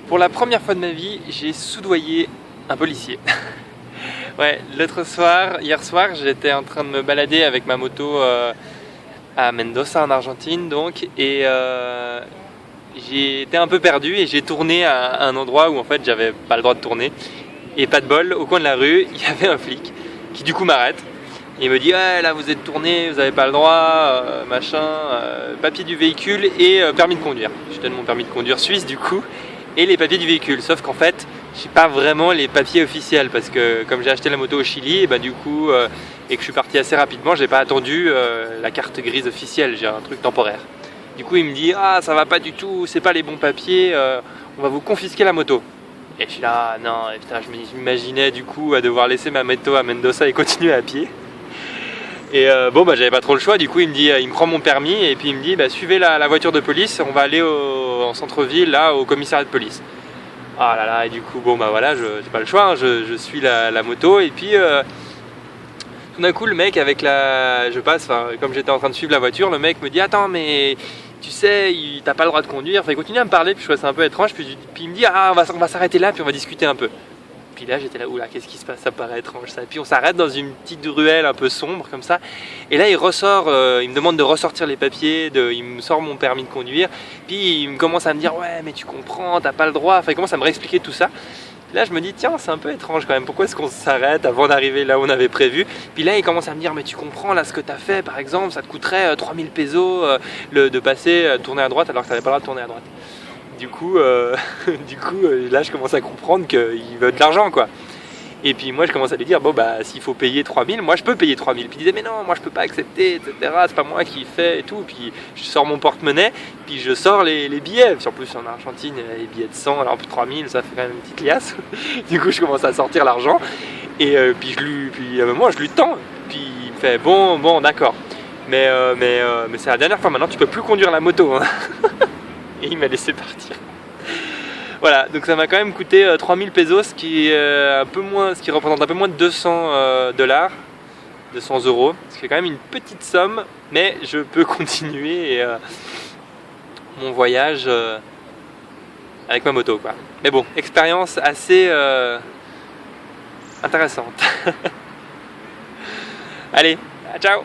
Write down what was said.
Pour la première fois de ma vie, j'ai soudoyé un policier. Ouais, hier soir, j'étais en train de me balader avec ma moto à Mendoza en Argentine donc, et j'ai été un peu perdu et j'ai tourné à un endroit où en fait j'avais pas le droit de tourner. Et pas de bol, au coin de la rue, il y avait un flic qui du coup m'arrête. Et il me dit ouais, là vous êtes tourné, vous avez pas le droit, papier du véhicule et permis de conduire. Je donne mon permis de conduire suisse du coup et les papiers du véhicule. Sauf qu'en fait, j'ai pas vraiment les papiers officiels parce que comme j'ai acheté la moto au Chili, et du coup et que je suis parti assez rapidement, j'ai pas attendu la carte grise officielle, j'ai un truc temporaire. Du coup, il me dit ah ça va pas du tout, c'est pas les bons papiers, on va vous confisquer la moto. Et je suis là, non, et putain, je m'imaginais du coup à devoir laisser ma moto à Mendoza et continuer à pied. Et j'avais pas trop le choix, du coup il me prend mon permis et puis il me dit suivez la voiture de police, on va aller en centre-ville, là, au commissariat de police. Ah là là, et du coup voilà, j'ai pas le choix, hein, je suis la moto et puis tout d'un coup le mec comme j'étais en train de suivre la voiture, le mec me dit attends mais tu sais, t'as pas le droit de conduire, il continue à me parler, puis je trouvais ça un peu étrange, puis il me dit ah on va s'arrêter là, puis on va discuter un peu. Puis là j'étais là, oula, qu'est-ce qui se passe, ça me paraît étrange ça. Puis on s'arrête dans une petite ruelle un peu sombre comme ça, et là il ressort, il me demande de ressortir les papiers, il me sort mon permis de conduire, puis il me commence à me dire ouais mais tu comprends, t'as pas le droit, enfin il commence à me réexpliquer tout ça. Là je me dis tiens c'est un peu étrange quand même, pourquoi est-ce qu'on s'arrête avant d'arriver là où on avait prévu. Puis là il commence à me dire mais tu comprends là ce que t'as fait par exemple, ça te coûterait 3000 pesos de passer tourner à droite alors que t'avais pas le droit de tourner à droite. Du coup, là je commence à comprendre qu'il veut de l'argent quoi. Et puis moi je commence à lui dire s'il faut payer 3000, moi je peux payer 3000. Puis il disait mais non, moi je peux pas accepter, etc. C'est pas moi qui fais et tout. Puis je sors mon porte-monnaie, puis je sors les billets. Puis en plus en Argentine, les billets de 100, alors plus de 3000, ça fait quand même une petite liasse. Du coup je commence à sortir l'argent. Et puis à un moment je lui tends. Puis il me fait bon d'accord. Mais c'est la dernière fois, maintenant tu peux plus conduire la moto. Hein. Et il m'a laissé partir. Voilà, donc ça m'a quand même coûté 3000 pesos, ce qui représente un peu moins de 200 dollars, 200 euros, ce qui est quand même une petite somme, mais je peux continuer mon voyage avec ma moto quoi. Mais bon, expérience assez intéressante. Allez, ciao.